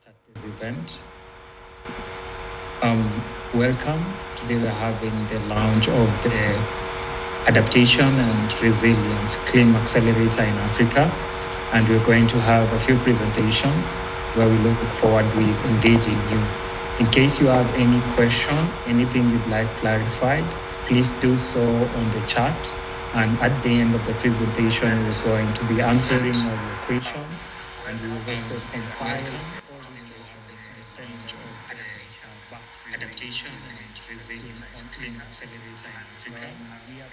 at this event. Welcome. Today we're having the launch of the Adaptation and Resilience ClimAccelerator in Africa, and we're going to have a few presentations where we look forward with engaging you. In case you have any question, anything you'd like clarified, please do so on the chat. And at the end of the presentation, we're going to be answering all your questions, and we will also compile all these questions and send them back to Adaptation and Resilience ClimAccelerator in Africa.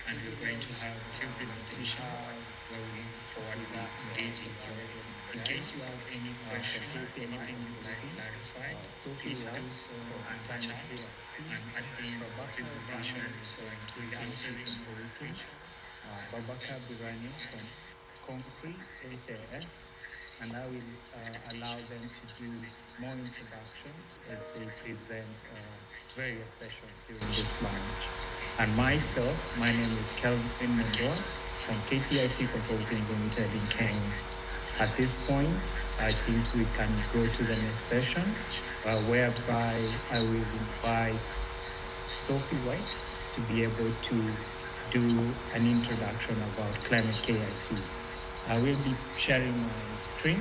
And we're going to have a few presentations where we look forward to engaging you. In case you have any questions, anything you'd like clarified, please do so on the chat. And at the end of the presentation, we're going to be answering your questions. Babaka Birani from Concree SAS, and I will allow them to do more introductions as they present various sessions during this launch. And myself, my name is Kelvin Mondor from KCIC Consulting Limited in Kenya. At this point, I think we can go to the next session, whereby I will invite Sophie White to be able to do an introduction about Climate-KIC. I will be sharing my screen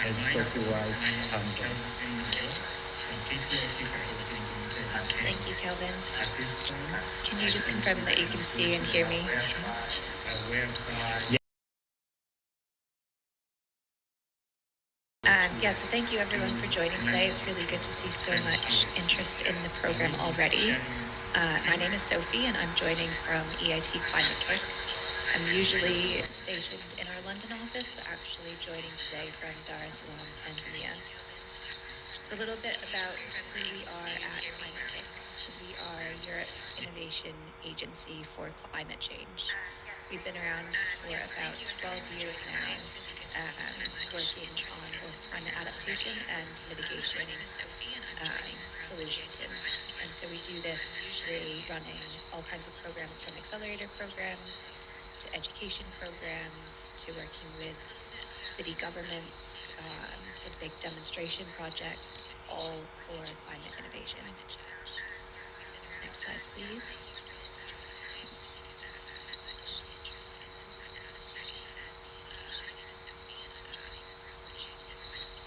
as Sophie White comes on. Thank you, Kelvin. Can you just confirm that you can see and hear me? So thank you everyone for joining today. It's really good to see so much interest in the program already. My name is Sophie and I'm joining from EIT Climate-KIC. I'm usually stationed in our London office, but actually joining today from Dar es Salaam, Tanzania. So a little bit about who we are at Climate-KIC. We are Europe's innovation agency for climate change. We've been around for about 12 years now, working on both climate adaptation and mitigation solutions. And so we do this through running all kinds of programs, from accelerator programs to education programs to working with city governments for big demonstration projects, all for climate innovation. Next slide, please.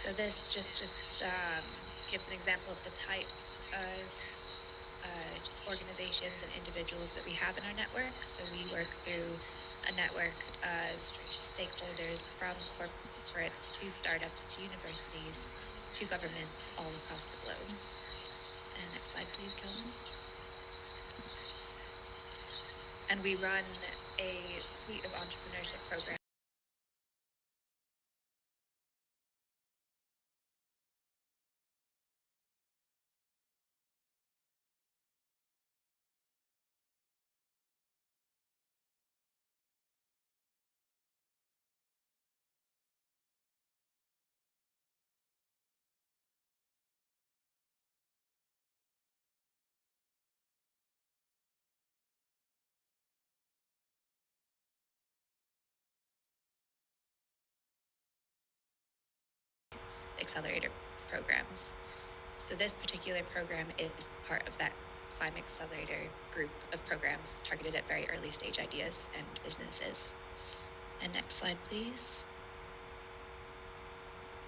So this just gives an example of the type of organizations and individuals that we have in our network. So we work through a network of stakeholders from corporates to startups to universities to governments all across the globe. And next slide, please, Kelvin. And we run a suite of entrepreneurship programs. Accelerator programs. So this particular program is part of that ClimAccelerator group of programs targeted at very early stage ideas and businesses. And next slide, please.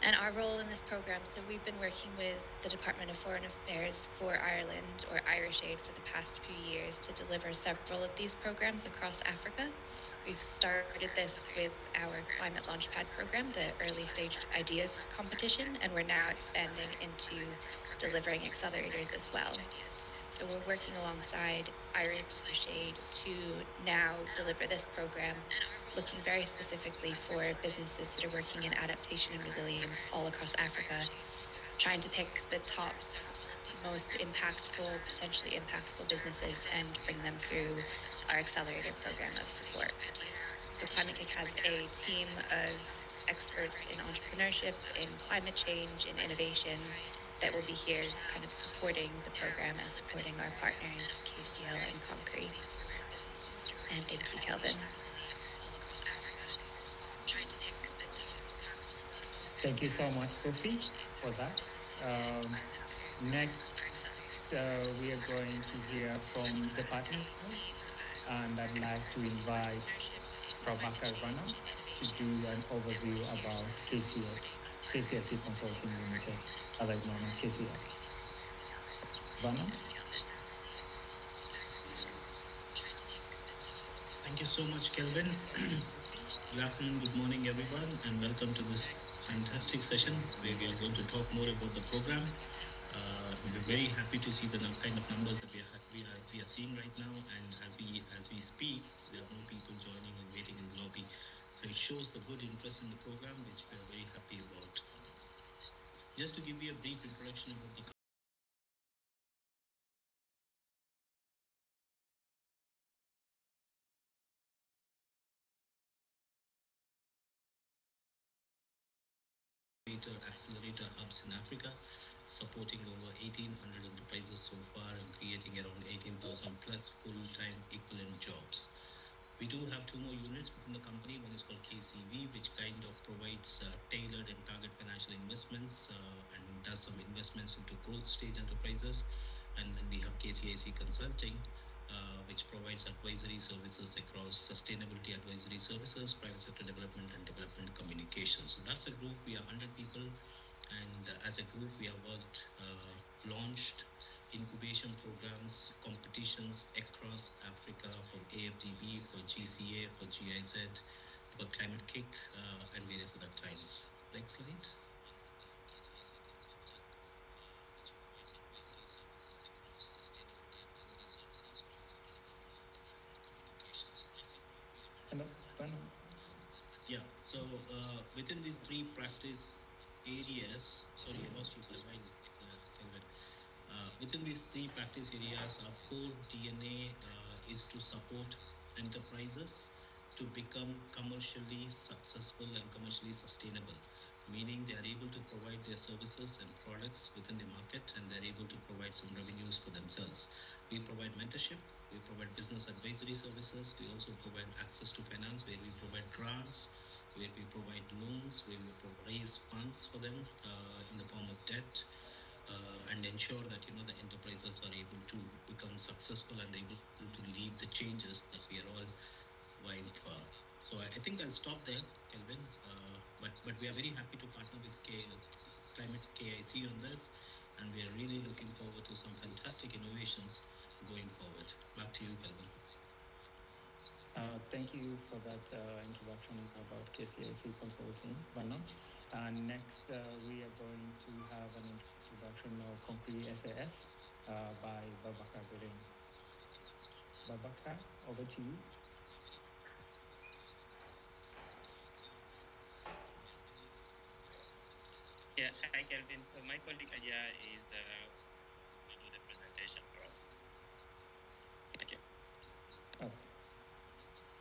And our role in this program, so we've been working with the Department of Foreign Affairs for Ireland, or Irish Aid, for the past few years to deliver several of these programs across Africa. We've started this with our Climate Launchpad program, the Early Stage Ideas competition, and we're now expanding into delivering accelerators as well. So we're working alongside Irish Aid to now deliver this program, looking very specifically for businesses that are working in adaptation and resilience all across Africa, trying to pick the top, most impactful, potentially impactful businesses and bring them through our accelerator program of support. So Climate-KIC has a team of experts in entrepreneurship, in climate change, in innovation, that will be here kind of supporting the program and supporting our partners, KCL and Concree. And thank you, Kelvin. Thank you so much, Sophie, for that. Next, we are going to hear from the partners, and I'd like to invite Prabhakar Rana to do an overview about KCIC Consulting Limited, otherwise known as KCIC. Rana? Thank you so much, Kelvin. Good afternoon, good morning, everyone, and welcome to this fantastic session where we are going to talk more about the program. We're very happy to see the kind of numbers that we are seeing right now, and as we speak, there are more people joining and waiting in the lobby. So it shows the good interest in the program, which we are very happy about. Just to give you a brief introduction about the accelerator hubs in Africa, supporting over 1,800 enterprises so far and creating around 18,000 plus full-time equivalent jobs. We do have two more units within the company. One is called KCV, which kind of provides tailored and target financial investments and does some investments into growth stage enterprises. And then we have KCIC Consulting, which provides advisory services across sustainability advisory services, private sector development, and development communications. So that's a group. We are 100 people. And as a group, we have worked, launched incubation programs, competitions across Africa for AFDB, for GCA, for GIZ, for Climate-KIC, and various other clients. Next slide. Yeah, so within these three practice areas, sorry, I lost you for a while, Kelvin. Within these three practice areas, our core DNA is to support enterprises to become commercially successful and commercially sustainable, meaning they are able to provide their services and products within the market, and they're able to provide some revenues for themselves. We provide mentorship, we provide business advisory services, we also provide access to finance, where we provide grants, where we provide loans, where we raise funds for them in the form of debt, and ensure that the enterprises are able to become successful and able to lead the changes that we are all vying for. So I think I'll stop there, Kelvin. But we are very happy to partner with Climate-KIC on this, and we are really looking forward to some fantastic innovations going forward. Back to you, Kelvin. Thank you for that introduction about KCIC Consulting, Vana. And next, we are going to have an introduction of Concree SAS by Babakar Birin. Babakar, over to you. Yeah, hi Kelvin. So my colleague Aja is going to do the presentation for us. Okay. Okay.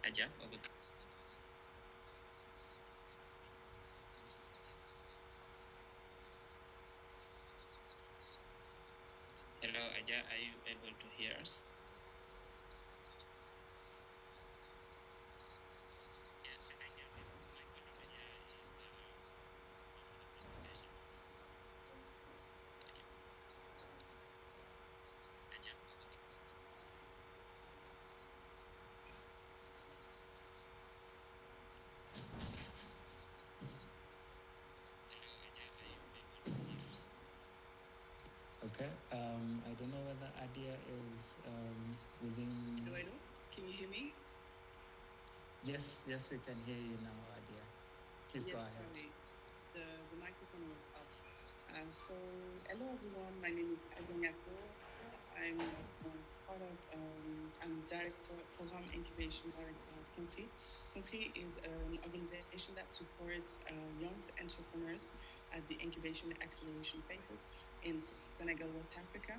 Aja, over to you. Hello, Aja. Are you able to hear us? Okay. I don't know whether Adia is within. Do I know? Can you hear me? Yes, we can hear you now, Adia. Please go ahead. Sorry. The microphone was up. So, hello everyone. My name is Adia Nyako. I'm part of, I'm director, program incubation director at Concree. Concree is an organization that supports young entrepreneurs at the incubation and acceleration phases in Senegal, West Africa.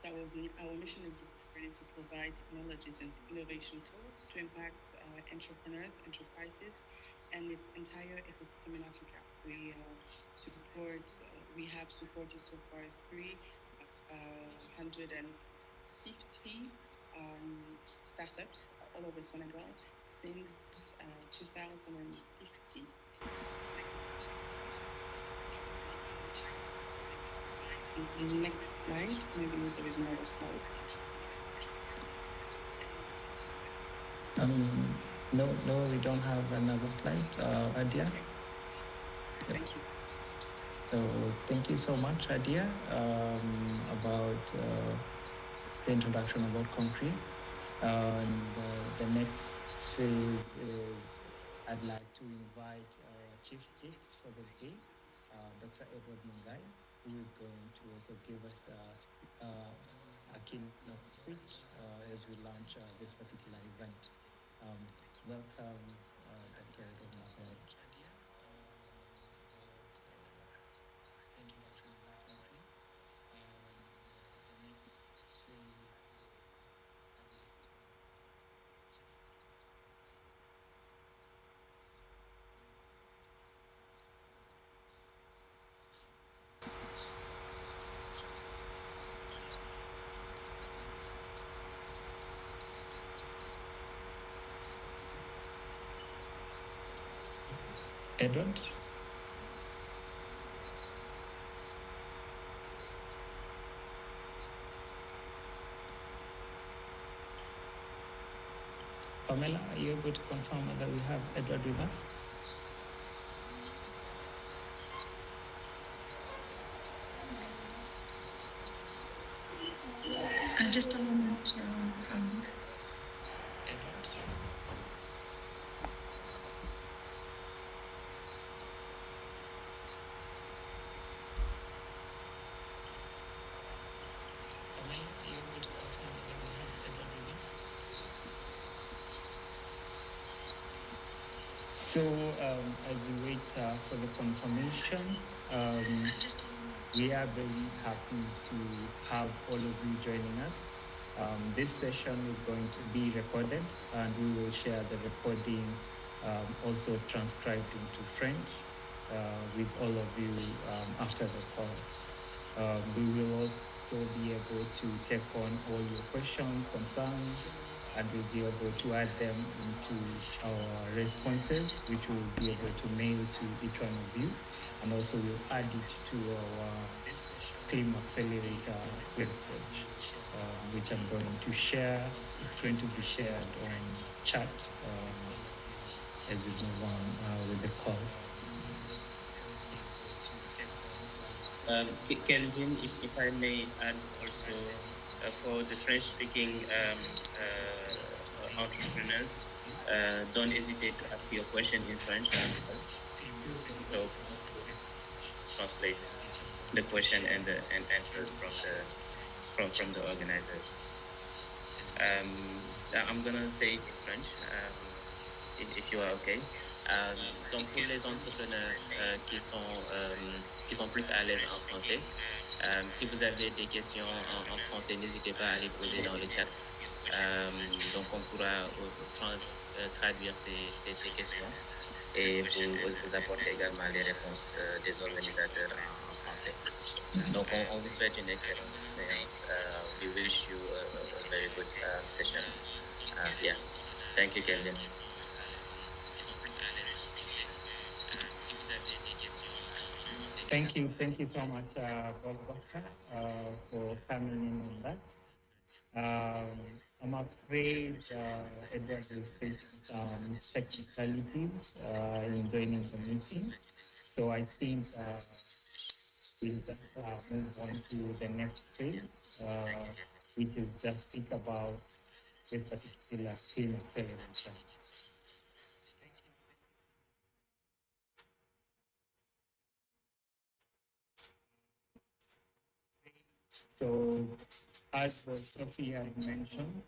Our mission is really to provide technologies and innovation tools to impact entrepreneurs, enterprises, and its entire ecosystem in Africa. We have supported so far 350 startups all over Senegal since 2015. Next slide, maybe there is another slide. No, we don't have another slide, Adia. Thank you. So thank you so much, Adia, about the introduction about Concrete. And the next phase is I'd like to invite our chief guest for the day, Dr. Edward Mungai, who is going to also give us a keynote speech as we launch this particular event. Welcome, Dr. Edward Mungai. Edward? Pamela, are you able to confirm whether we have Edward with us? Just a moment. So as we wait for the confirmation, we are very happy to have all of you joining us. This session is going to be recorded, and we will share the recording also transcribed into French with all of you after the call. We will also be able to take on all your questions, concerns, and we'll be able to add them into our responses, which we'll be able to mail to each one of you. And also we'll add it to our ClimAccelerator webpage, which I'm going to share. It's going to be shared on chat as we move on with the call. Kelvin, if I may add also, for the French-speaking entrepreneurs, don't hesitate to ask your question in French. So translate the question and answers from the organizers. I'm gonna say it in French, if you are okay. Donc pour les entrepreneurs qui sont plus à l'aise en français, si vous avez des questions en français, n'hésitez pas à les poser dans le chat. Donc on pourra traduire ces questions et vous apporter également les réponses des organisateurs en français. Donc on vous souhaite une excellente séance. We wish you a very good session. Yeah, thank you, Kelvin. Thank you so much, Doctor, for coming in on that. I'm afraid Edward is facing some technicalities in joining the meeting. So I think we'll just move on to the next phase, which is just speak about this particular ClimAccelerator. So, as Sophie had mentioned,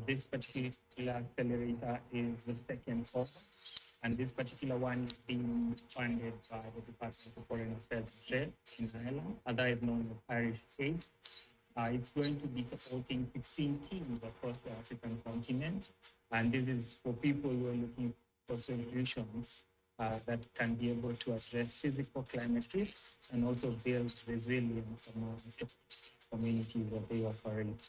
this particular accelerator is the second cohort, and this particular one is being funded by the Department of Foreign Affairs and Trade in Ireland, otherwise known as Irish Aid. It's going to be supporting 16 teams across the African continent, and this is for people who are looking for solutions that can be able to address physical climate risks and also build resilience amongst the communities that they operate.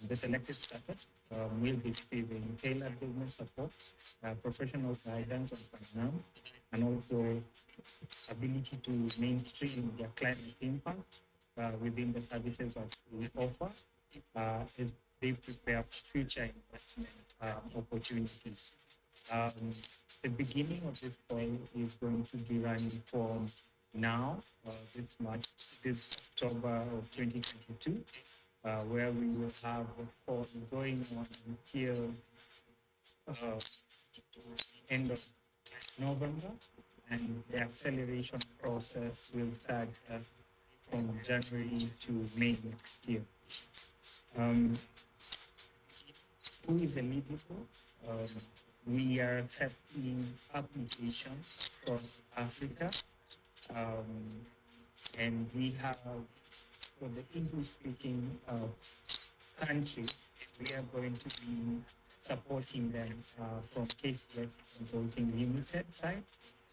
The selected startups will be receiving tailored business support, professional guidance on finance, and also ability to mainstream their climate impact within the services that we offer as they prepare for future investment opportunities. The beginning of this call is going to be running from now, this March, this October of 2022, where we will have a call going on until end of November, and the acceleration process will start from January to May next year. Who is eligible? We are accepting applications across Africa, and we have for the English-speaking countries, we are going to be supporting them from KCIC Consulting Limited side.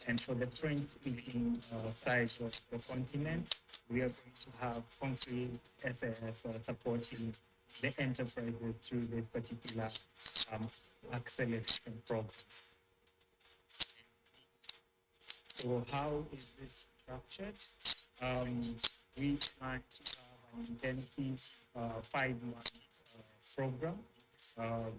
And for the French-speaking side of the continent, we are going to have Concree SAS supporting the enterprises through this particular acceleration program. So how is this structured? We plan to have an intensive 5-month program,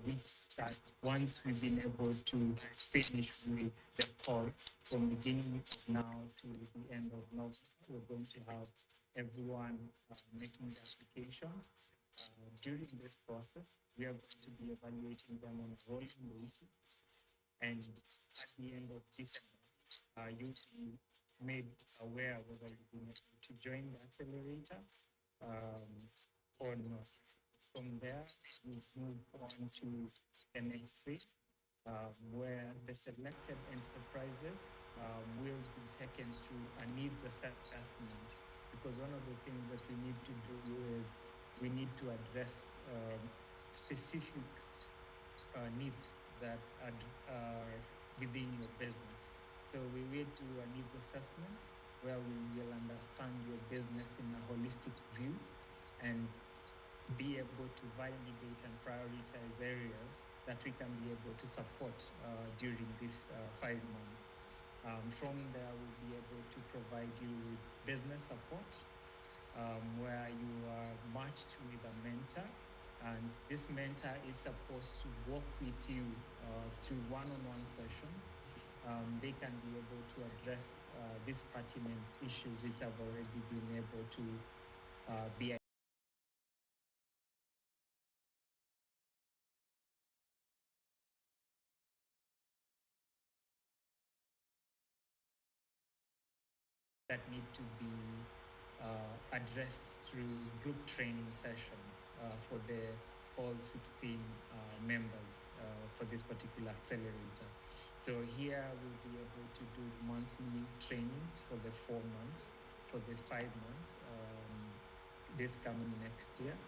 which starts once we've been able to finish with the call from beginning of now to the end of November. We're going to have everyone making the applications. During this process, we are going to be evaluating them on a rolling basis, and at the end of December, you'll be made aware whether you've been able to join the accelerator or not. From there, we move on to the next phase, where the selected enterprises will be taken through a needs assessment. Because one of the things that we need to do is we need to address specific needs that are within your business. So we will do a needs assessment where we will understand your business in a holistic view and be able to validate and prioritize areas that we can be able to support during this 5 months. From there, we'll be able to provide you with business support, where you are matched with a mentor, and this mentor is supposed to work with you through one-on-one sessions. They can be able to address these pertinent issues which have already been able to be that need to be addressed through group training sessions for the all 16 members for this particular accelerator. So here we'll be able to do monthly trainings for the 4 months, for the 5 months, this coming next year.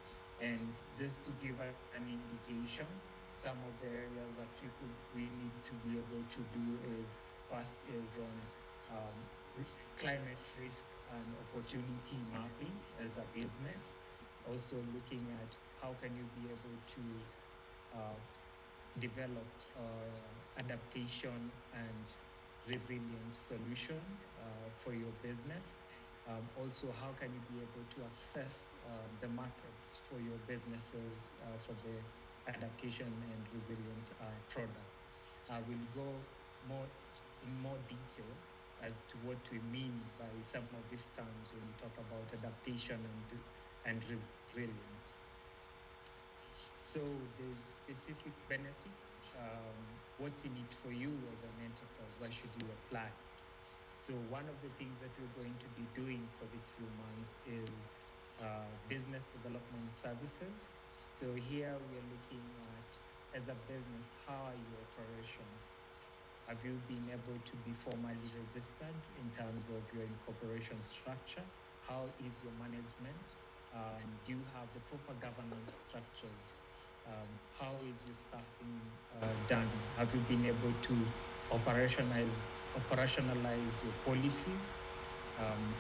And just to give an indication, some of the areas that we need to be able to do is first is on climate risk and opportunity mapping as a business. Also looking at how can you be able to develop adaptation and resilient solution for your business. Also, how can you be able to access the markets for your businesses for the adaptation and resilient product. We'll go in more detail as to what we mean by some of these terms when we talk about adaptation and resilience. So there's specific benefits. What's in it for you as an enterprise? Why should you apply? So one of the things that we're going to be doing for these few months is business development services. So here we are looking at, as a business, how are your operations? Have you been able to be formally registered in terms of your incorporation structure? How is your management? Do you have the proper governance structures? How is your staffing done? Have you been able to operationalize your policies?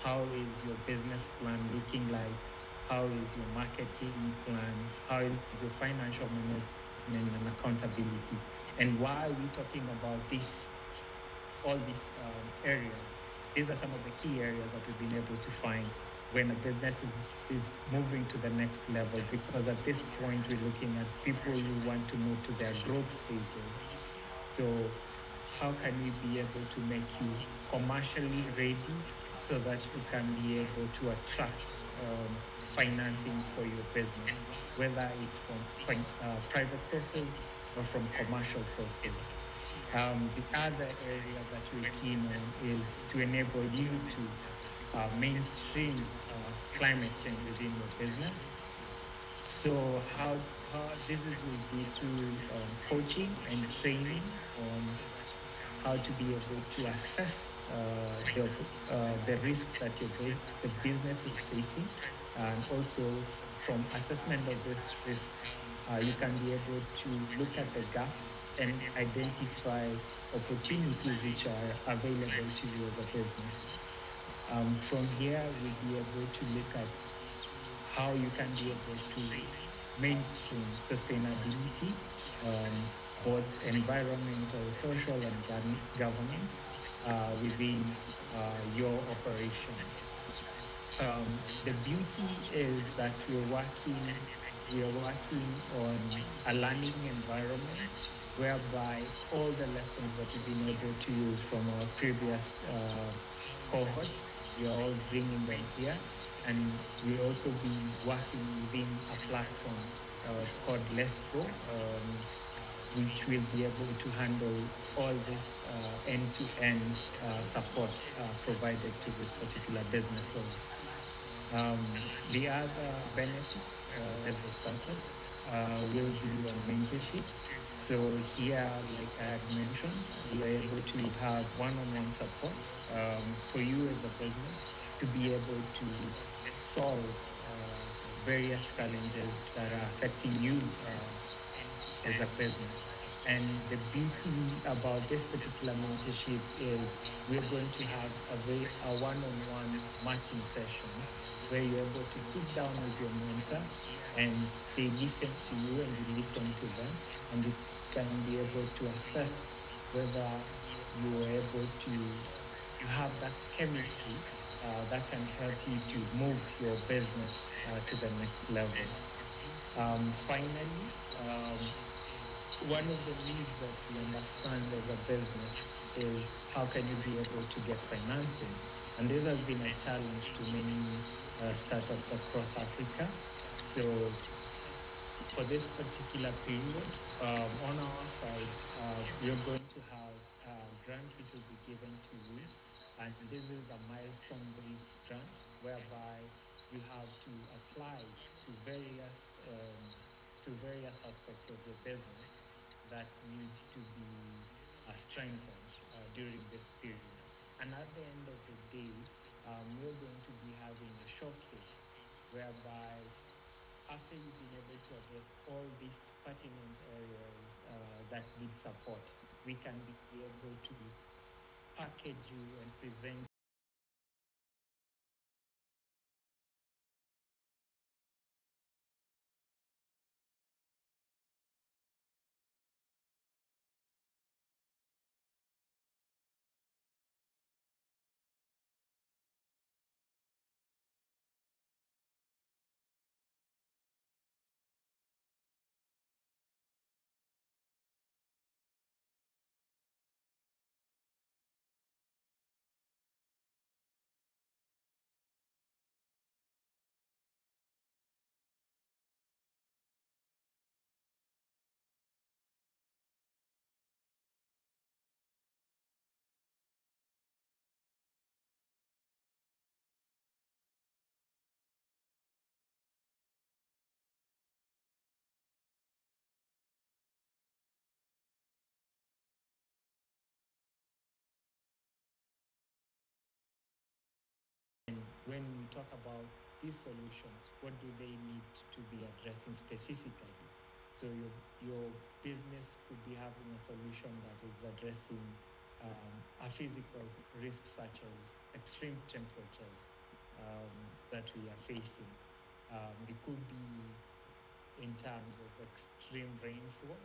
How is your business plan looking like? How is your marketing plan? How is your financial management and accountability? And why are we talking about this all these areas. These are some of the key areas that we've been able to find when a business is moving to the next level, because at this point we're looking at people who want to move to their growth stages. So how can we be able to make you commercially ready so that you can be able to attract financing for your business, whether it's from private sources or from commercial sources. The other area that we're keen on is to enable you to mainstream climate change within your business. So how this is will be through coaching and training on how to be able to assess the risk that the business is facing, and also from assessment of this risk, you can be able to look at the gaps and identify opportunities which are available to you as a business. From here, we'll be able to look at how you can be able to mainstream sustainability, both environmental, social, and governance within your operation. The beauty is that we are working on a learning environment whereby all the lessons that we've been able to use from our previous cohorts, we are all bringing them here, and we also be working within a platform called Let's Go, which will be able to handle all this end-to-end support provided to this particular business. So the other benefit, as I started, will be on mentorship. So here, like I had mentioned, we are able to have one-on-one support for you as a business to be able to solve various challenges that are affecting you as a business. And the beauty about this particular mentorship is we're going to have a one-on-one matching session where you're able to sit down with your mentor and they listen to you and you listen to them, and you can be able to assess whether you are able to have that chemistry that can help you to move your business to the next level. Finally, one of the needs that we understand as a business is how can you be able to get financing? And this has been a challenge to many startups across Africa. So for this particular period, on our side, we're going to have a grant which will be given to you. And this is a milestone-based grant whereby you have to apply to various aspects of your business that need to be strengthened during this period. And at the end of the day, we're going to be having a showcase whereby after you've been able to address all these pertinent areas that need support, we can be able to package you and present when we talk about these solutions, what do they need to be addressing specifically? So your business could be having a solution that is addressing a physical risk such as extreme temperatures that we are facing. It could be in terms of extreme rainfall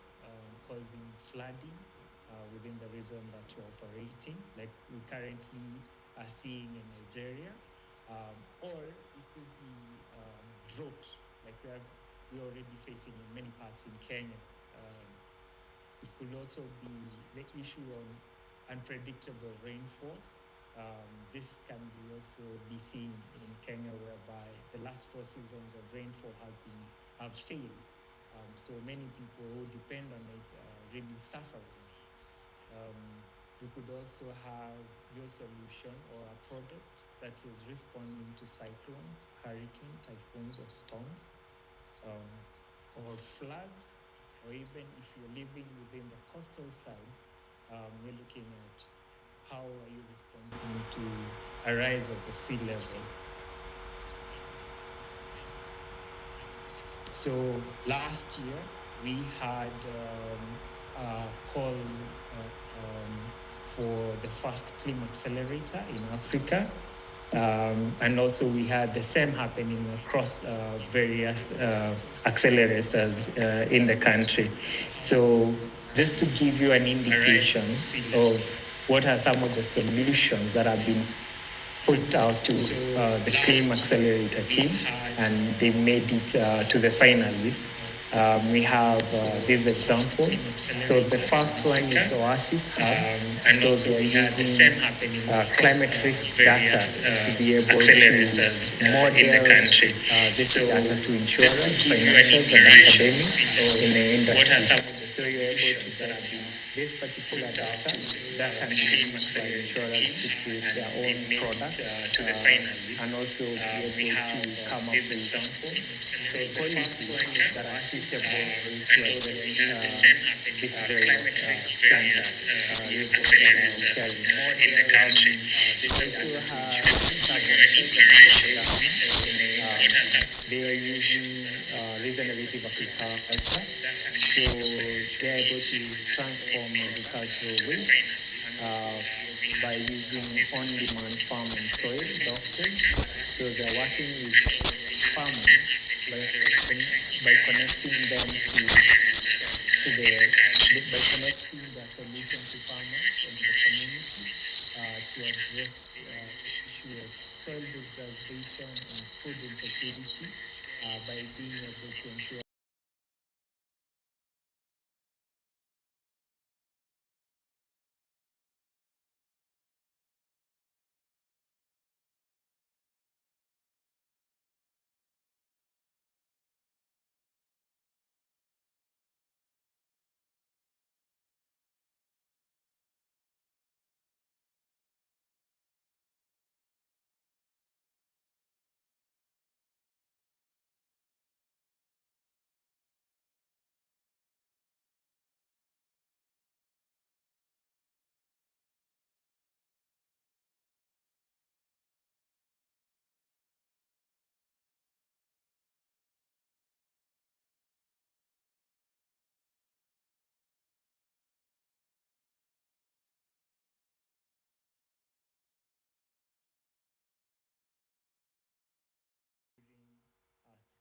causing flooding, within the region that you're operating, like we currently are seeing in Nigeria, or it could be drought, like we're already facing in many parts in Kenya. It could also be the issue of unpredictable rainfall. This can also be seen in Kenya, whereby the last 4 seasons of rainfall have failed. So many people who depend on it are really suffering. We could also have your solution or a product that is responding to cyclones, hurricane, typhoons, or storms, or floods, or even if you're living within the coastal sides, we're looking at how are you responding to a rise of the sea level. So last year we had a call for the first ClimAccelerator in Africa. And also we had the same happening across various accelerators in the country. So just to give you an indication of what are some of the solutions that have been put out to the ClimAccelerator team, and they made it to the finalists. We have these examples. So the first one is Oasis, and so they are using climate risk data to be able to model this data to insurance, financials, and academics in the industry. So you're able to get this particular data that can be used by insurance to create their own product and also be able to come up with so policies that are suitable to address this very risk in the country. They also have they are using regenerative agriculture, so they're able to transform agricultural waste by using on-demand farm and soil doctors. So they're working with farmers by connecting them to their solution to farmers and the community to address the issue of soil degradation and food insecurity by being able to ensure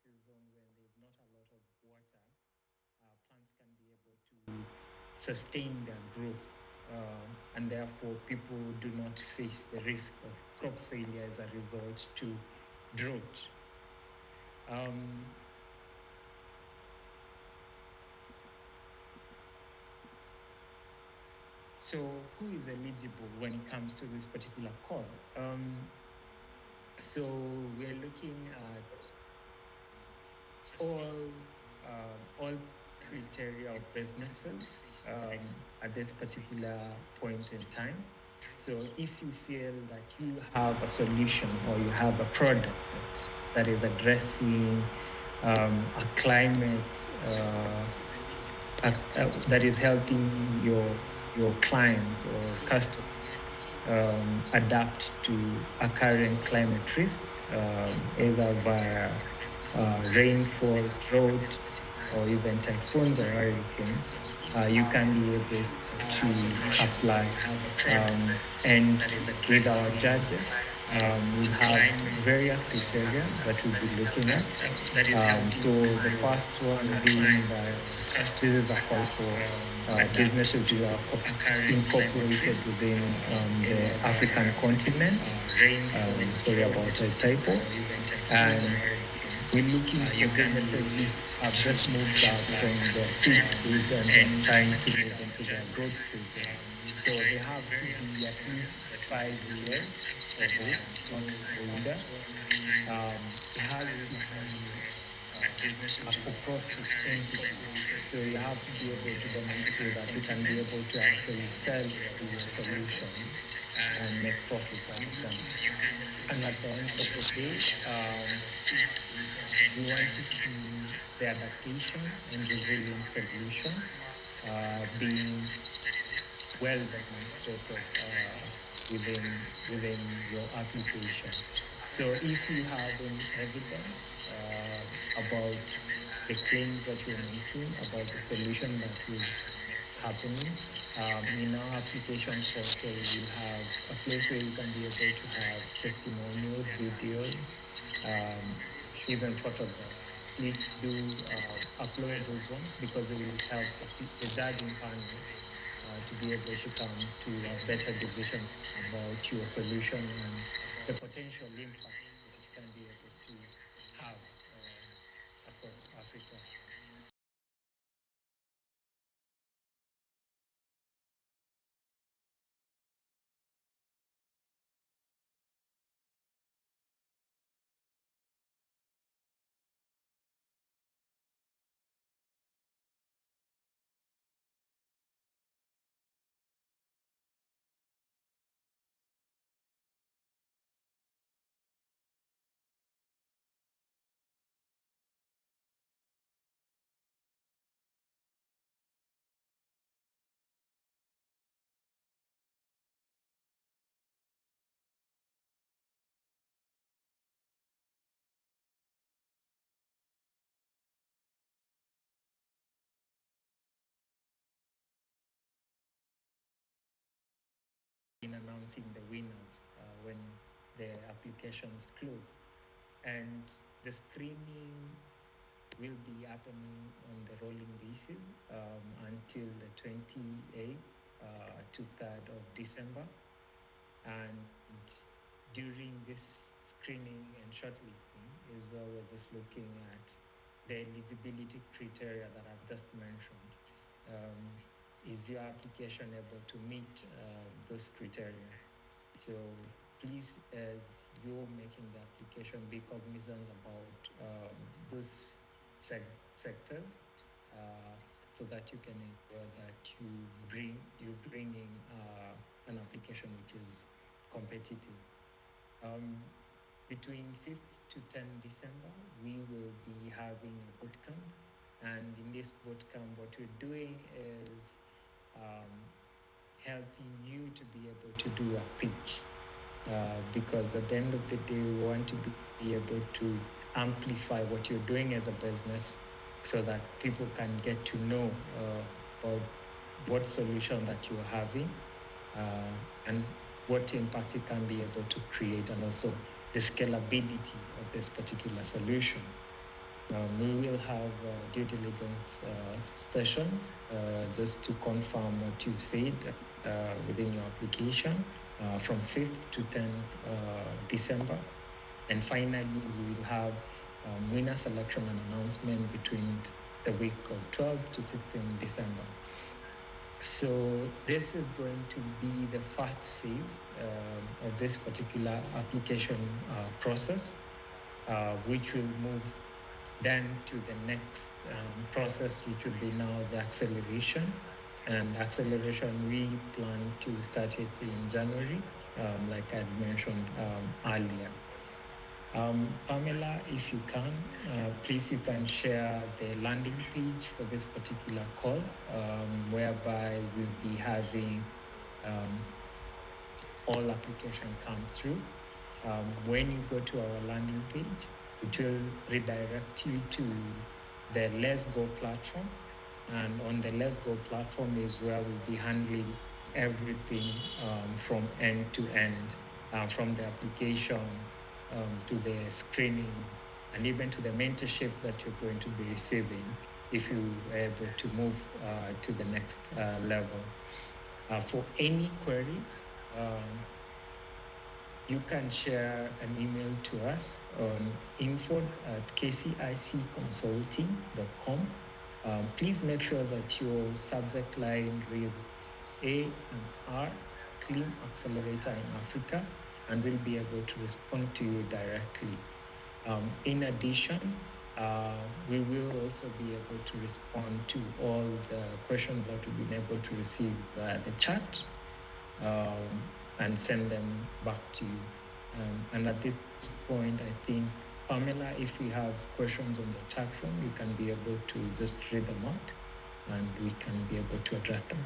seasons when there's not a lot of water, plants can be able to sustain their growth, and therefore people do not face the risk of crop failure as a result to drought. So who is eligible when it comes to this particular call? So we're looking at all criteria of businesses at this particular point in time. So if you feel that you have a solution or you have a product that is addressing a climate that is helping your clients or customers adapt to a current climate risk, either via rainfall, drought, or even typhoons or hurricanes, you can be able to apply. And with our judges, we have various criteria that we'll be looking at. So the first one being that this is a call for businesses who are incorporated within the African continent. Sorry about the typo. And we're looking for businesses which have just moved out from the seed stage and they're trying to move into their growth stage. So they have to be at least 5 years of age or older. It has to be a for-profit entity. So you have to be able to demonstrate that you can be able to actually sell your solution and make profit out of them. And at the end of the day, we want to see the adaptation and resilience solution being well demonstrated within your application. So if you have any evidence about the claims that you're making, about the solution that is happening, in our application portal, we'll have a place where you can be able to have testimonials, videos, even photographs. Please do upload those ones because they will help the judging panel to be able to come to a better decision about your solution and the potential impact that it can be able to have across Africa. In announcing the winners when the applications close. And the screening will be happening on the rolling basis until the 28th to 3rd of December. And during this screening and shortlisting is where we're just looking at the eligibility criteria that I've just mentioned. Is your application able to meet those criteria? So please, as you're making the application, be cognizant about those sectors so that you can ensure that you're bringing an application which is competitive. Between 5th to 10th December, we will be having a bootcamp. And in this bootcamp, what we're doing is helping you to be able to do a pitch. Because at the end of the day, we want to be able to amplify what you're doing as a business so that people can get to know about what solution that you're having and what impact it can be able to create, and also the scalability of this particular solution. We will have due diligence sessions just to confirm what you've said within your application from 5th to 10th December. And finally, we will have winner selection and announcement between the week of 12th to 16th December. So this is going to be the first phase of this particular application process, which will move then to the next process, which will be now the acceleration. And acceleration, we plan to start it in January, like I had mentioned earlier. Pamela, if you can, please you can share the landing page for this particular call, whereby we'll be having all application come through. When you go to our landing page, it will redirect you to the Let's Go platform. And on the Let's Go platform is where we'll be handling everything from end to end. from the application to the screening and even to the mentorship that you're going to be receiving if you are able to move to the next level. For any queries, you can share an email to us on info@kcicconsulting.com. Please make sure that your subject line reads A and R, ClimAccelerator in Africa, and we'll be able to respond to you directly. In addition, we will also be able to respond to all the questions that we've been able to receive via the chat and send them back to you. And at this point, I think, Pamela, if we have questions on the chat room, you can be able to just read them out and we can be able to address them.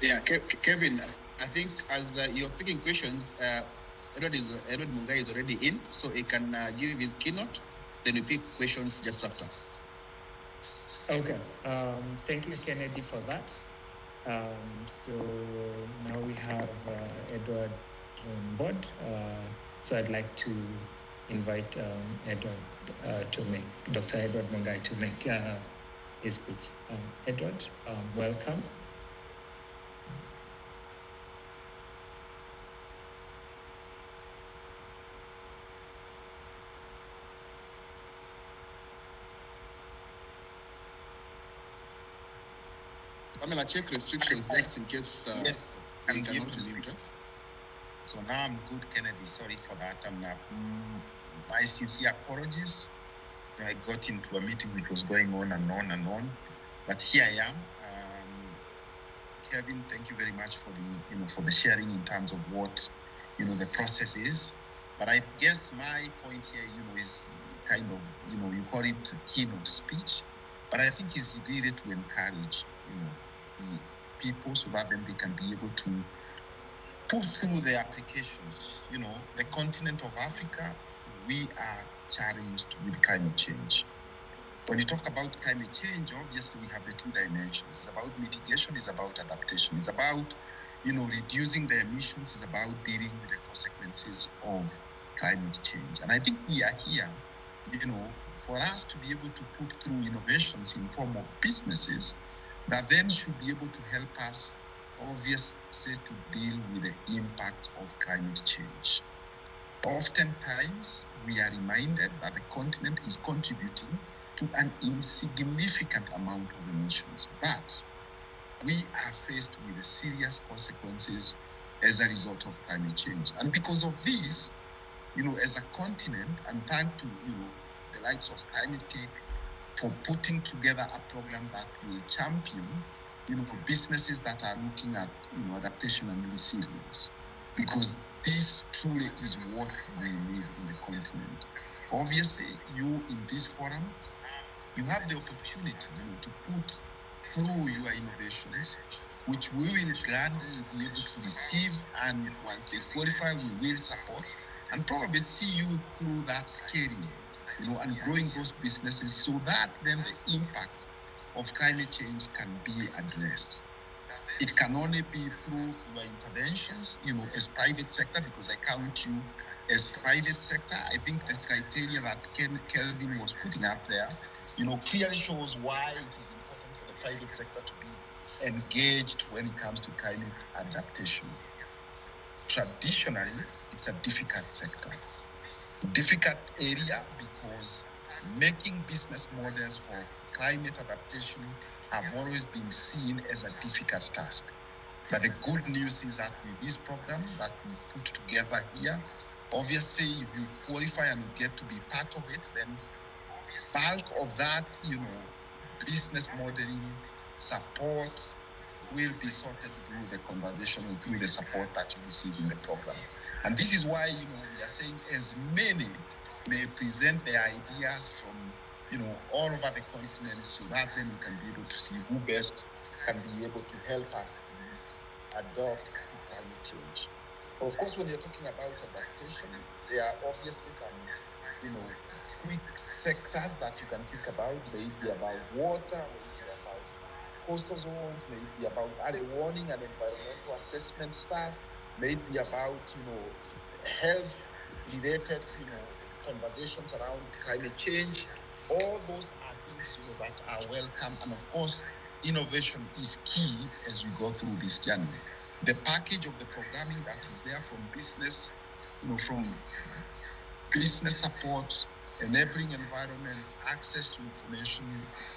Yeah, Kevin, I think as you're taking questions, Edward Mungai is already in, so he can give his keynote, then we pick questions just after. Okay, thank you, Kennedy, for that. So now we have Edward on board. So I'd like to invite Edward to make, Dr. Edward Mungai to make his speech. Edward, welcome. Pamela, check restrictions just in case. Yes, I'm able to mute. So now I'm good, Kennedy. Sorry for that. And my sincere apologies. I got into a meeting which was going on and on and on, but here I am. Kevin, thank you very much for the for the sharing in terms of what the process is. But I guess my point here is kind of you call it keynote speech, but I think it's really to encourage the people so that then they can be able to put through their applications. The continent of Africa, we are challenged with climate change. When you talk about climate change, obviously we have the two dimensions. It's about mitigation, it's about adaptation. It's about, reducing the emissions, it's about dealing with the consequences of climate change. And I think we are here, for us to be able to put through innovations in form of businesses that then should be able to help us, obviously, to deal with the impact of climate change. Oftentimes, we are reminded that the continent is contributing to an insignificant amount of emissions, but we are faced with the serious consequences as a result of climate change. And because of this, as a continent, and thanks to, the likes of Climate-KIC for putting together a program that will champion, businesses that are looking at, adaptation and resilience, because this truly is what we need in the continent. Obviously, you in this forum, you have the opportunity, to put through your innovations, which we will gladly be able to receive, and once they qualify, we will support and probably see you through that scaling, and growing those businesses so that then the impact of climate change can be addressed. It can only be through your interventions, as private sector, because I count you as private sector. I think the criteria that Kelvin was putting up there, clearly shows why it is important for the private sector to be engaged when it comes to climate adaptation. Traditionally, it's a difficult sector. Difficult area because making business models for climate adaptation have always been seen as a difficult task. But the good news is that with this program that we put together here, obviously if you qualify and you get to be part of it, then bulk of that, business modeling support will be sorted through the conversation and through the support that you receive in the program. And this is why, we are saying as many may present their ideas from, all over the continent so that then we can be able to see who best can be able to help us adopt to climate change. Of course, when you're talking about adaptation, there are obviously some, quick sectors that you can think about. May it be about water, may it be about coastal zones, may it be about early warning and environmental assessment stuff, may it be about, health-related, conversations around climate change. All those are things, that are welcome. And of course, innovation is key as we go through this journey. The package of the programming that is there from business, from business support, enabling environment, access to information,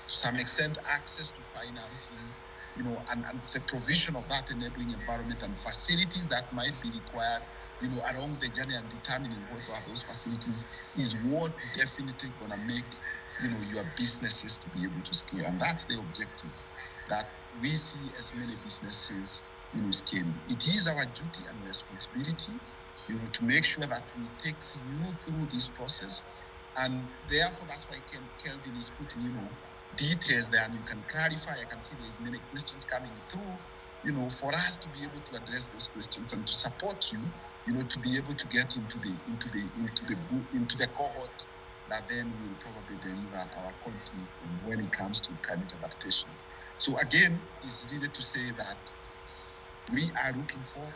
to some extent, access to financing, and the provision of that enabling environment and facilities that might be required, along the journey, and determining what are those facilities is what definitely gonna make, your businesses to be able to scale. And that's the objective that we see as many businesses, scaling. It is our duty and responsibility, to make sure that we take you through this process. And therefore, that's why Kelvin is putting, details there, and you can clarify. I can see there's many questions coming through, for us to be able to address those questions and to support you, to be able to get into the cohort that then will probably deliver our continent when it comes to climate adaptation. So again, it's really to say that we are looking for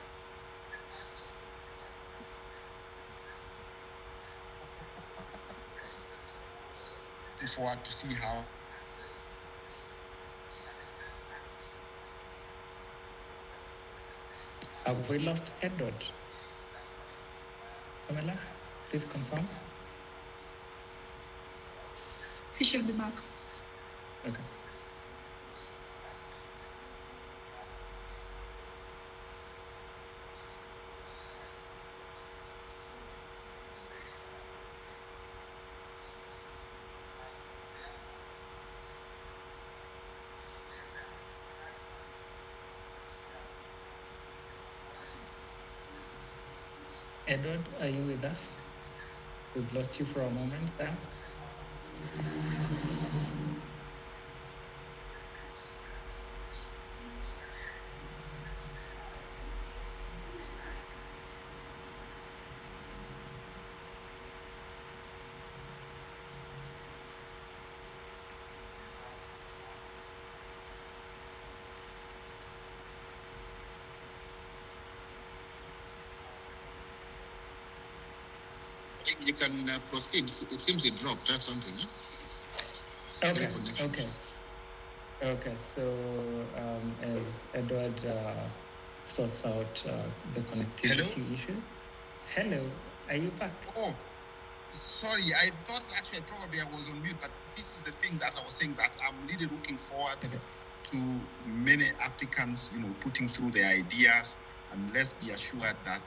forward to see how Have we lost Edward? Pamela, please confirm. He should be back. Okay. Edward, are you with us? We've lost you for a moment there. You can proceed. It seems it dropped or something. Okay. So as Edward sorts out the connectivity issue. Hello, are you back? Oh, sorry. I thought actually probably I was on mute, but this is the thing that I was saying, that I'm really looking forward to many applicants, putting through their ideas, and let's be assured that,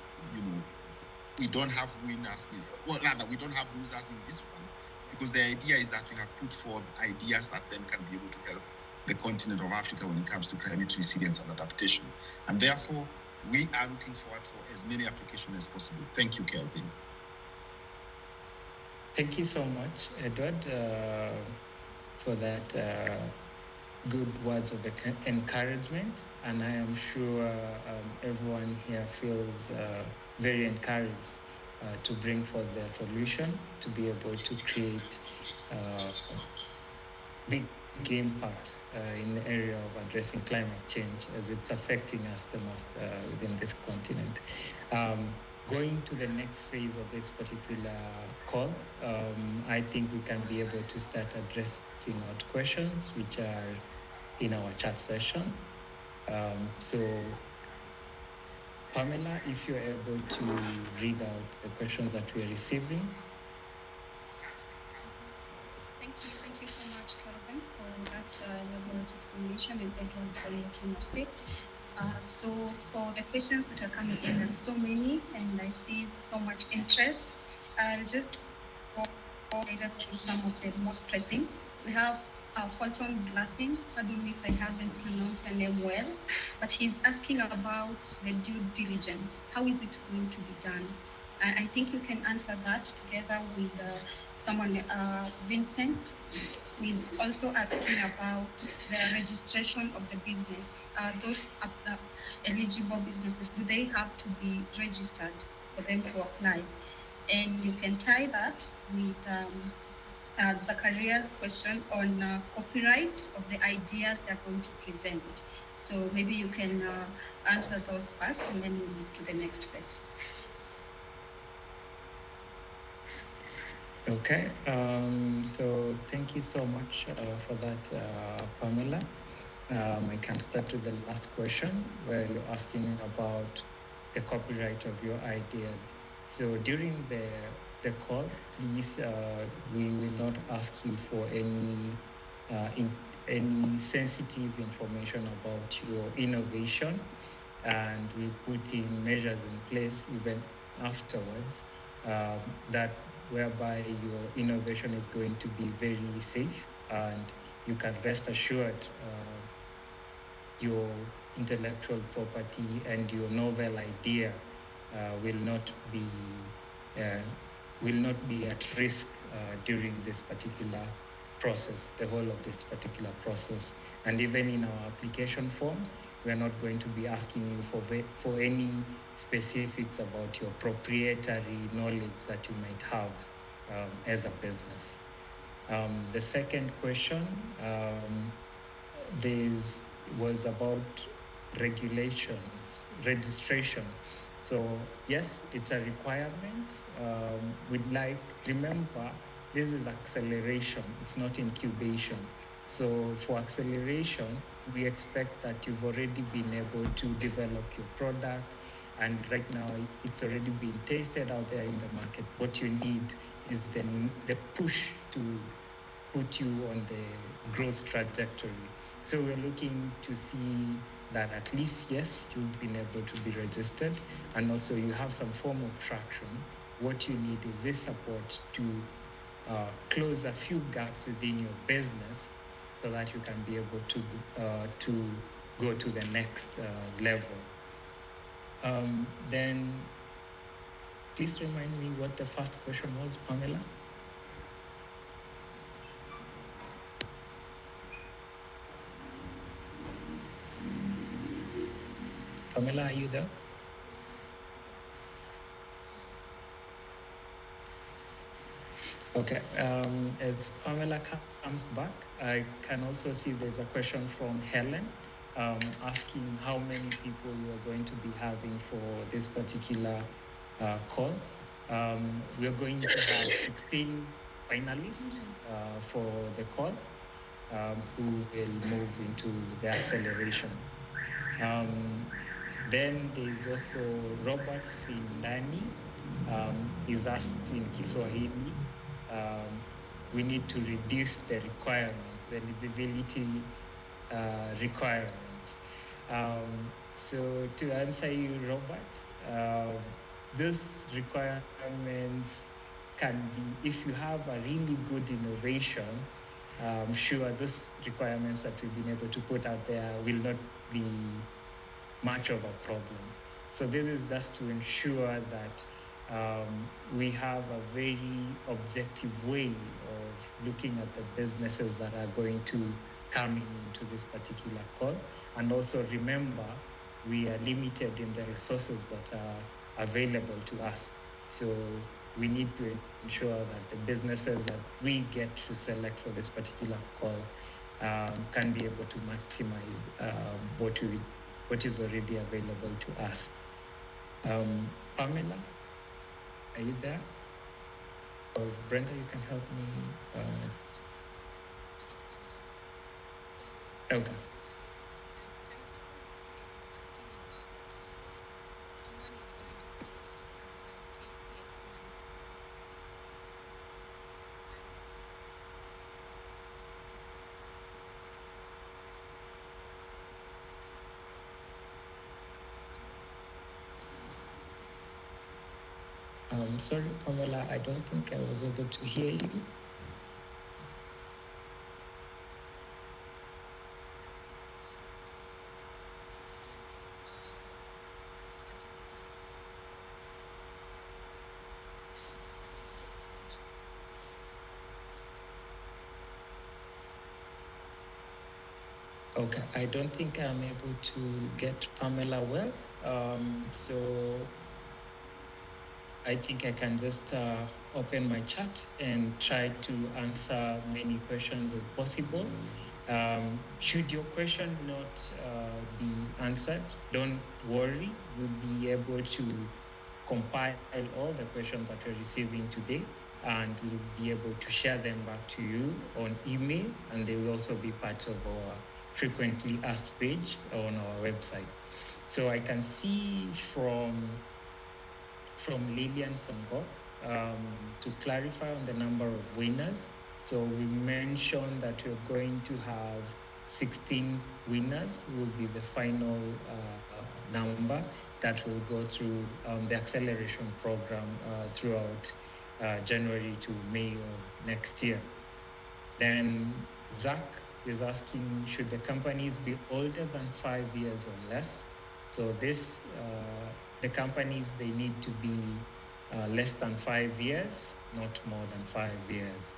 we don't have winners, we don't have losers in this one, because the idea is that we have put forth ideas that then can be able to help the continent of Africa when it comes to climate resilience and adaptation. And therefore, we are looking forward for as many applications as possible. Thank you, Kelvin. Thank you so much, Edward, for that good words of encouragement. And I am sure everyone here feels very encouraged to bring forth their solution, to be able to create big impact in the area of addressing climate change, as it's affecting us the most within this continent. Going to the next phase of this particular call, I think we can be able to start addressing out questions which are in our chat session. So Pamela, if you're able to read out the questions that we are receiving. Thank you so much, Kelvin, for that elaborate explanation, and Edward for your keynote speech. So for the questions that are coming in, there's so many, and I see so much interest. I'll just go to some of the most pressing. We have Fulton Blessing. Pardon me if I haven't pronounced your name well, but he's asking about the due diligence. How is it going to be done? I think you can answer that together with someone, Vincent, who is also asking about the registration of the business. Those eligible businesses, do they have to be registered for them to apply? And you can tie that with Zachariah's question on copyright of the ideas they're going to present. So maybe you can answer those first, and then we'll move to the next phase. Okay, so thank you so much for that, Pamela. I can start with the last question where you're asking about the copyright of your ideas. So during the call, please, we will not ask you for any sensitive information about your innovation, and we put in measures in place even afterwards that whereby your innovation is going to be very safe, and you can rest assured your intellectual property and your novel idea will not be at risk during this particular process, the whole of this particular process. And even in our application forms, we are not going to be asking you for any specifics about your proprietary knowledge that you might have as a business. The second question, was about regulations, registration. So yes, it's a requirement. Remember, this is acceleration, it's not incubation. So for acceleration, we expect that you've already been able to develop your product, and right now it's already been tasted out there in the market. What you need is the push to put you on the growth trajectory. So we're looking to see that at least, yes, you've been able to be registered, and also you have some form of traction. What you need is this support to close a few gaps within your business so that you can be able to go to the next level. Then please remind me what the first question was, Pamela. Pamela, are you there? Okay, as Pamela comes back, I can also see there's a question from Helen asking how many people you are going to be having for this particular call. We are going to have 16 finalists for the call who will move into the acceleration. Then there's also Robert Sindani. He's asked in Kiswahili, we need to reduce the requirements, the eligibility requirements. So to answer you, Robert, these requirements can be, if you have a really good innovation, sure, those requirements that we've been able to put out there will not be much of a problem. So this is just to ensure that we have a very objective way of looking at the businesses that are going to come into this particular call. And also remember, we are limited in the resources that are available to us. So we need to ensure that the businesses that we get to select for this particular call can be able to maximize what is already available to us. Pamela, are you there? Or Brenda, you can help me. Okay. Sorry, Pamela, I don't think I was able to hear you. Okay, I don't think I'm able to get Pamela well. So I think I can just open my chat and try to answer many questions as possible. Should your question not be answered, don't worry. We'll be able to compile all the questions that we're receiving today, and we'll be able to share them back to you on email, and they will also be part of our frequently asked page on our website. So I can see from Lillian Songok, to clarify on the number of winners. So we mentioned that we're going to have 16 winners, will be the final number that will go through the acceleration program throughout January to May of next year. Then Zach is asking, should the companies be older than 5 years or less? So this, the companies, they need to be less than 5 years, not more than 5 years.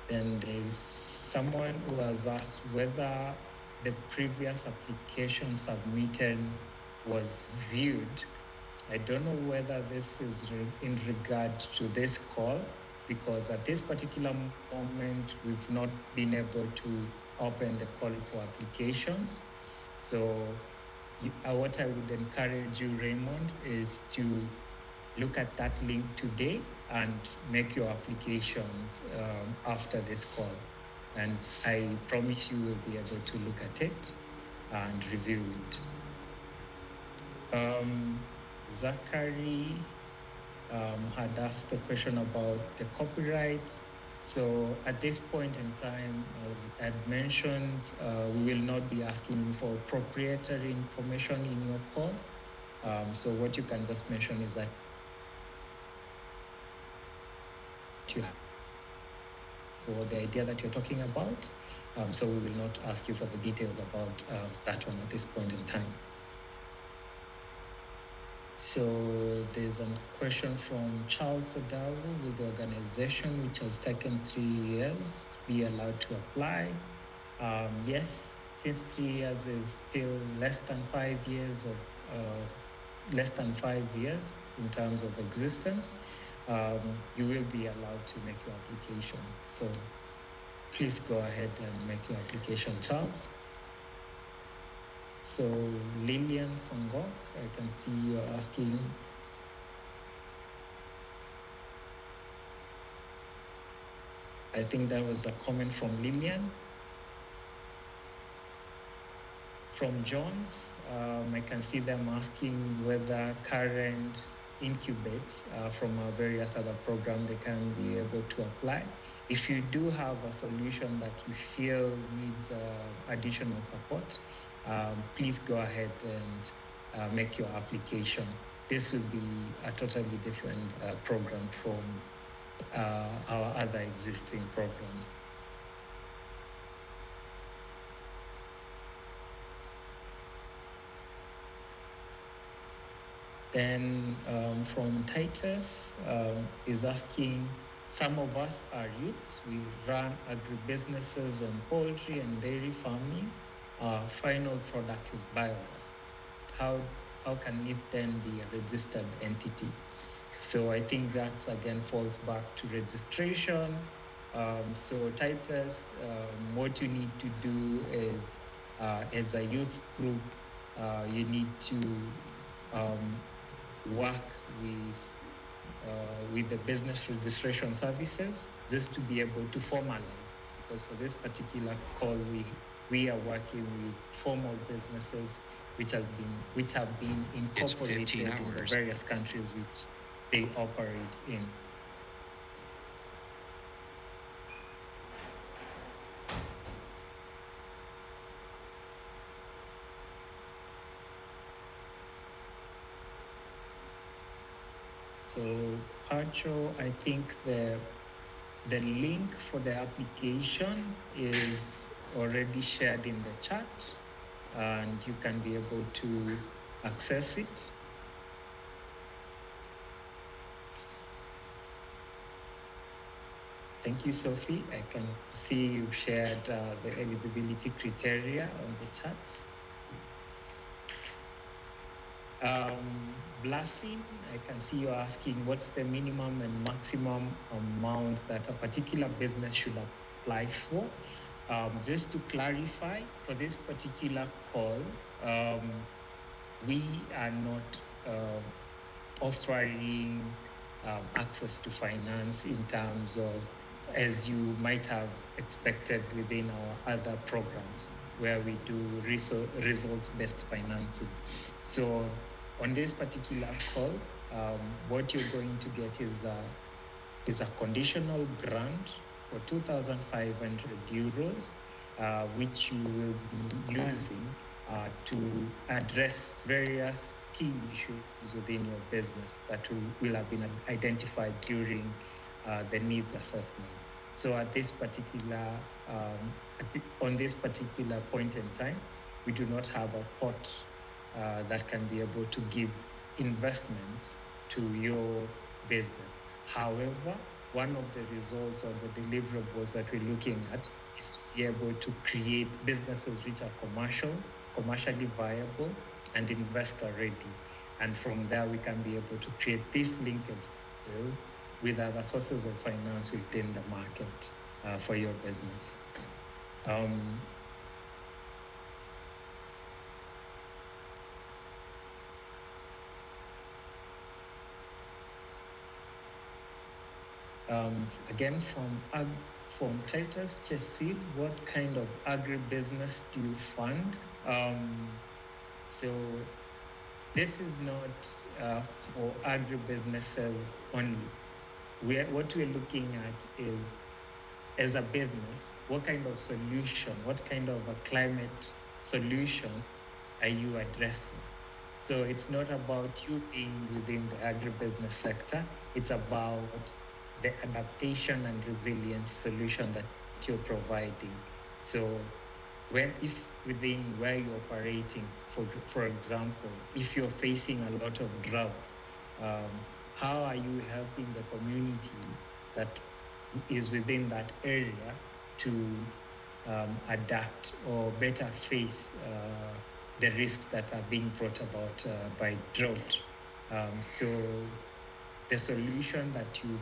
Then there's someone who has asked whether the previous application submitted was viewed. I don't know whether this is in regard to this call, because at this particular moment, we've not been able to open the call for applications. So what I would encourage you, Raymond, is to look at that link today and make your applications after this call. And I promise you will be able to look at it and review it. Zachary had asked the question about the copyrights. So at this point in time, as I had mentioned, we will not be asking for proprietary information in your call. So what you can just mention is that you have for the idea that you're talking about. So we will not ask you for the details about that one at this point in time. So there's a question from Charles Odawu with the organization, which has taken 3 years to be allowed to apply. Yes, since 3 years is still less than 5 years of in terms of existence, you will be allowed to make your application. So please go ahead and make your application, Charles. So Lillian Songok, I can see you're asking. I think that was a comment from Lillian. From Jones, I can see them asking whether current incubates from our various other programs, they can be able to apply. If you do have a solution that you feel needs additional support, please go ahead and make your application. This will be a totally different program from our other existing programs. Then from Titus is asking, some of us are youths. We run agribusinesses on poultry and dairy farming. Our final product is biogas. How can it then be a registered entity? So I think that again falls back to registration. So Titus, what you need to do is, as a youth group, you need to work with the business registration services just to be able to formalize, because for this particular call we are working with formal businesses which have been incorporated in the various countries which they operate in. So Pacho, I think the link for the application is already shared in the chat, and you can be able to access it. Thank you, Sophie. I can see you've shared the eligibility criteria on the chats. Blasting, I can see you're asking what's the minimum and maximum amount that a particular business should apply for. Just to clarify, for this particular call, we are not offering access to finance in terms of, as you might have expected within our other programs, where we do results-based financing. So on this particular call, what you're going to get is a conditional grant for 2,500 euros, which you will be using to address various key issues within your business that will have been identified during the needs assessment. So at this particular on this particular point in time, we do not have a pot that can be able to give investments to your business. However, one of the results or the deliverables that we're looking at is to be able to create businesses which are commercially viable and investor ready. And from there, we can be able to create these linkages with other sources of finance within the market for your business. Again, from Titus Chesil, what kind of agribusiness do you fund? So this is not for agribusinesses only. What we're looking at is, as a business, what kind of solution, what kind of a climate solution are you addressing? So it's not about you being within the agribusiness sector, it's about the adaptation and resilience solution that you're providing. So if within where you're operating, for example, if you're facing a lot of drought, how are you helping the community that is within that area to adapt or better face the risks that are being brought about by drought? So the solution that you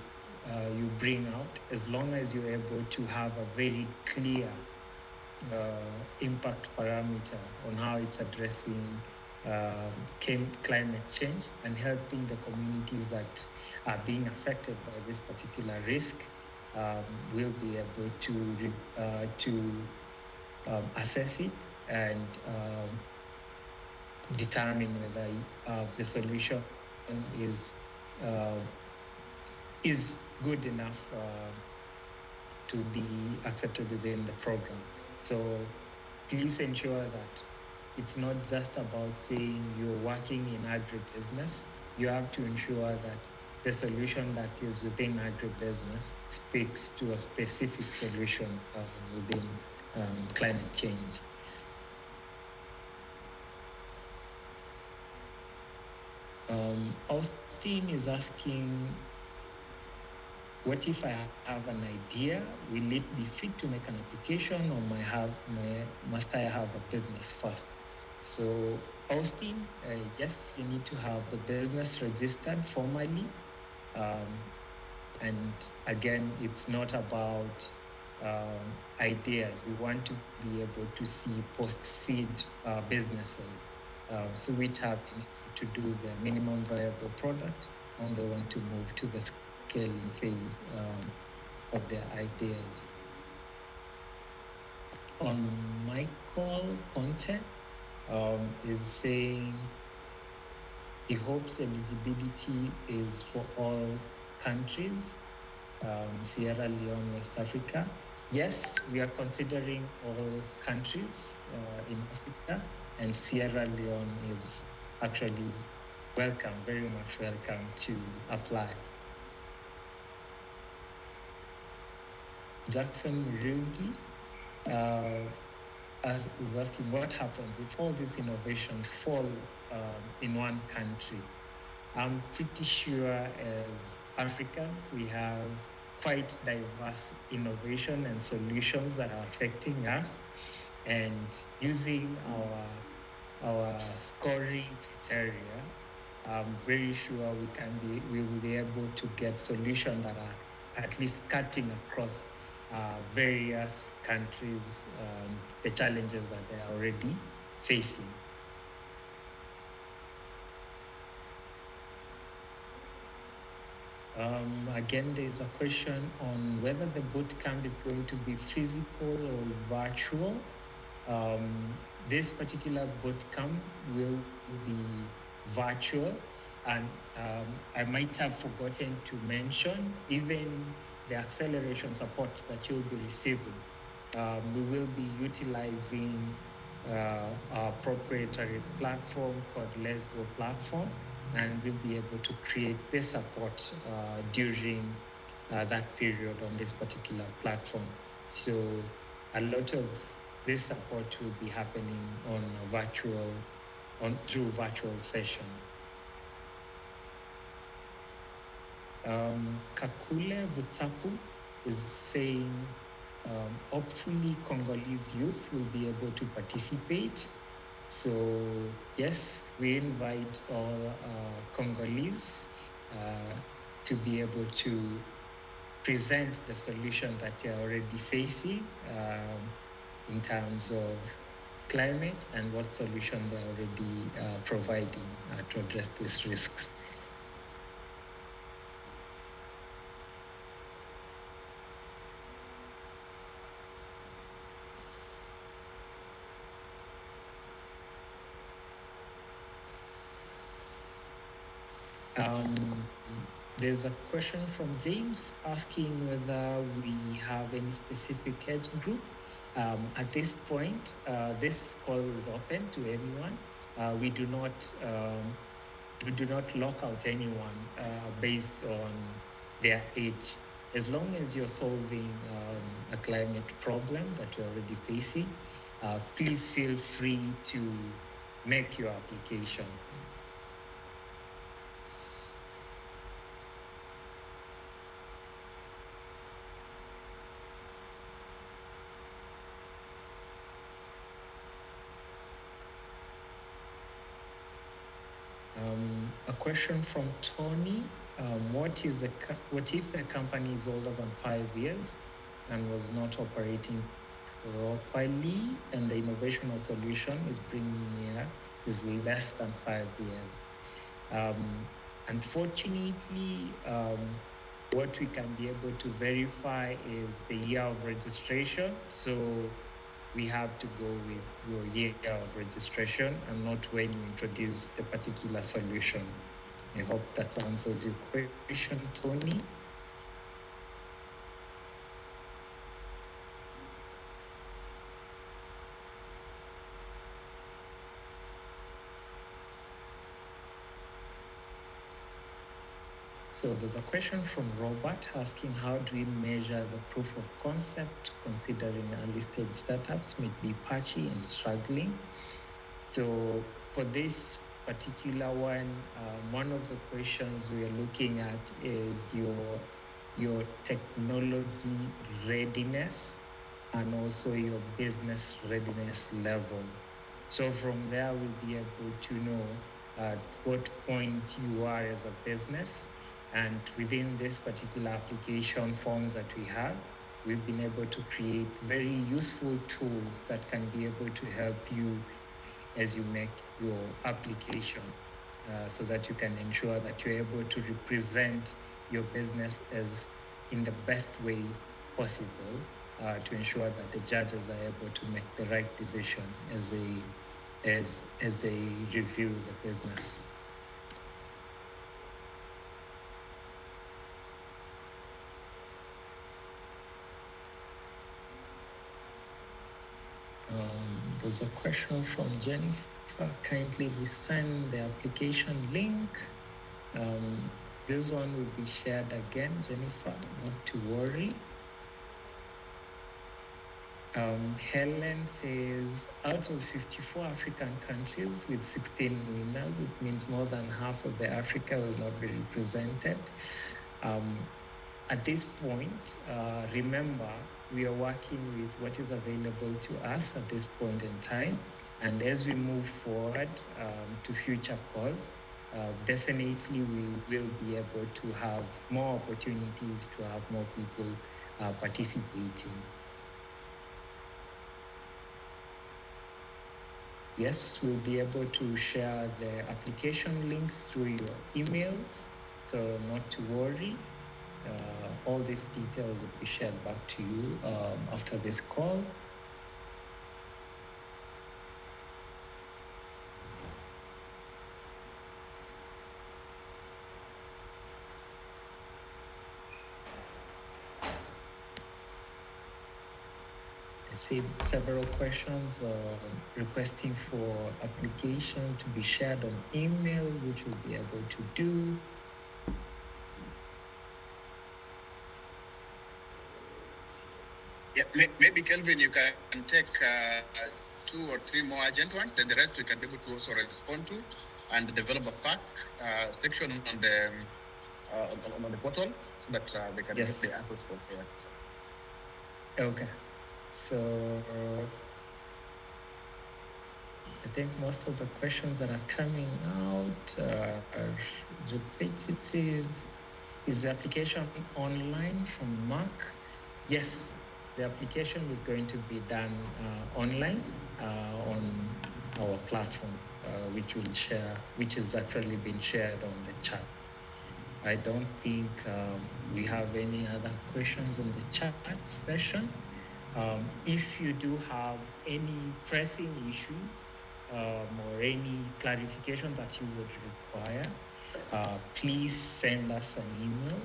bring out, as long as you're able to have a very clear impact parameter on how it's addressing climate change and helping the communities that are being affected by this particular risk, we'll be able to assess it and determine whether the solution is good enough to be accepted within the program. So please ensure that it's not just about saying you're working in agribusiness. You have to ensure that the solution that is within agribusiness speaks to a specific solution within climate change. Austin is asking, what if I have an idea? Will it be fit to make an application, or must I have a business first? So, Austin, yes, you need to have the business registered formally. And again, it's not about ideas. We want to be able to see post-seed businesses. So which have been able to do the minimum viable product, and they want to move to the scaling phase of their ideas. On Michael Ponte is saying he hopes eligibility is for all countries, Sierra Leone, West Africa. Yes, we are considering all countries in Africa, and Sierra Leone is actually welcome, very much welcome to apply. Jackson Rugi is asking, what happens if all these innovations fall in one country? I'm pretty sure as Africans, we have quite diverse innovation and solutions that are affecting us, and using our scoring criteria, I'm very sure we will be able to get solutions that are at least cutting across various countries, the challenges that they are already facing. Again, there's a question on whether the boot camp is going to be physical or virtual. This particular boot camp will be virtual, and I might have forgotten to mention even the acceleration support that you'll be receiving. We will be utilizing our proprietary platform called Let's Go platform, and we'll be able to create this support during that period on this particular platform. So a lot of this support will be happening through virtual session. Kakule Vutsapu is saying, hopefully Congolese youth will be able to participate. So yes, we invite all Congolese to be able to present the solution that they are already facing in terms of climate and what solution they are already providing to address these risks. There's a question from James asking whether we have any specific age group. At this point, this call is open to anyone. We do not lock out anyone based on their age. As long as you're solving a climate problem that you're already facing, please feel free to make your application. A question from Tony. What if the company is older than 5 years and was not operating properly, and the innovation or solution is less than 5 years? Unfortunately, what we can be able to verify is the year of registration. So we have to go with your year of registration and not when you introduce the particular solution. I hope that answers your question, Tony. So there's a question from Robert asking, how do we measure the proof of concept considering early stage startups may be patchy and struggling? So for this particular one of the questions we are looking at is your technology readiness and also your business readiness level. So from there, we'll be able to know at what point you are as a business. And within this particular application forms that we have, we've been able to create very useful tools that can be able to help you as you make your application so that you can ensure that you're able to represent your business as in the best way possible to ensure that the judges are able to make the right decision as they review the business. There's a question from Jennifer. Kindly resend the application link. This one will be shared again, Jennifer, not to worry. Helen says, out of 54 African countries with 16 winners, it means more than half of the Africa will not be represented. At this point, remember, we are working with what is available to us at this point in time. And as we move forward to future calls, definitely we will be able to have more opportunities to have more people participating. Yes, we'll be able to share the application links through your emails, so not to worry. All this detail will be shared back to you after this call. I see several questions requesting for application to be shared on email, which we'll be able to do. Yeah, maybe Kelvin, you can take 2 or 3 more urgent ones, then the rest we can be able to also respond to and develop a FAQ section on the portal so that they can get the answers from there. Okay, so I think most of the questions that are coming out are repetitive. Is the application online from Mark? Yes, the application is going to be done online on our platform, which has actually been shared on the chat. I don't think we have any other questions on the chat session. If you do have any pressing issues or any clarification that you would require, please send us an email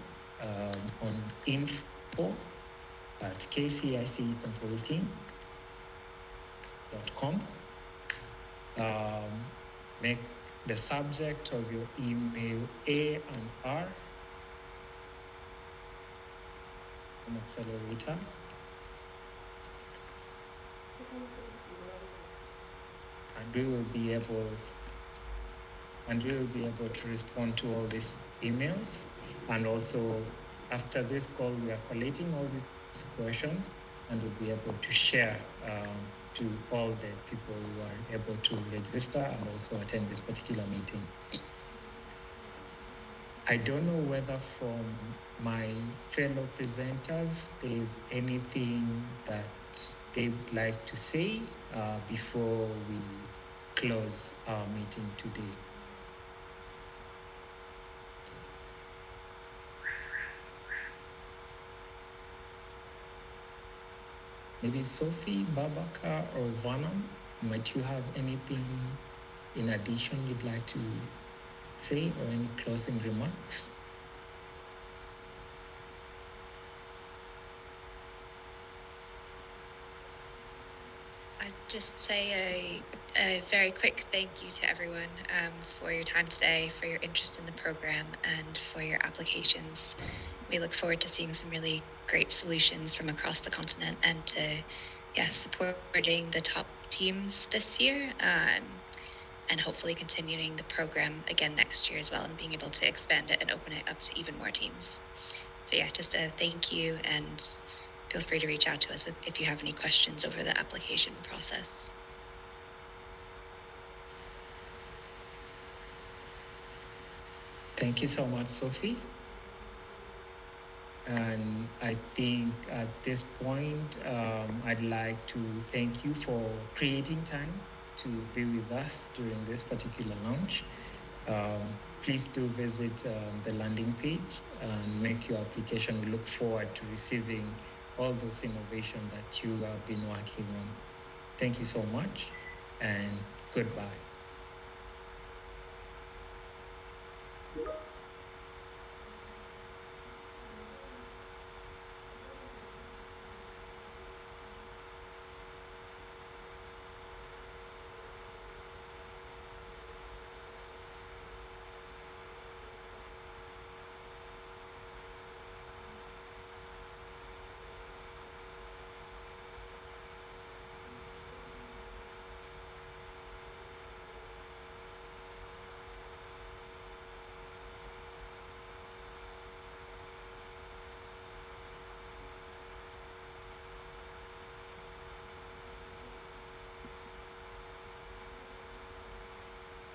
on info@kcicconsulting.com. Make the subject of your email A and R, ClimAccelerator. And we will be able to respond to all these emails. And also, after this call, we are collating all these questions and we'll be able to share to all the people who are able to register and also attend this particular meeting. I don't know whether from my fellow presenters there's anything that they would like to say before we close our meeting today. Maybe Sophie, Babaka, or Vanam, might you have anything in addition you'd like to say or any closing remarks? I'd just say a very quick thank you to everyone for your time today, for your interest in the program, and for your applications. We look forward to seeing some really great solutions from across the continent and to supporting the top teams this year and hopefully continuing the program again next year as well and being able to expand it and open it up to even more teams. So just a thank you, and feel free to reach out to us if you have any questions over the application process. Thank you so much, Sophie. And I think at this point, I'd like to thank you for creating time to be with us during this particular launch. Please do visit the landing page and make your application. We look forward to receiving all those innovations that you have been working on. Thank you so much, and goodbye.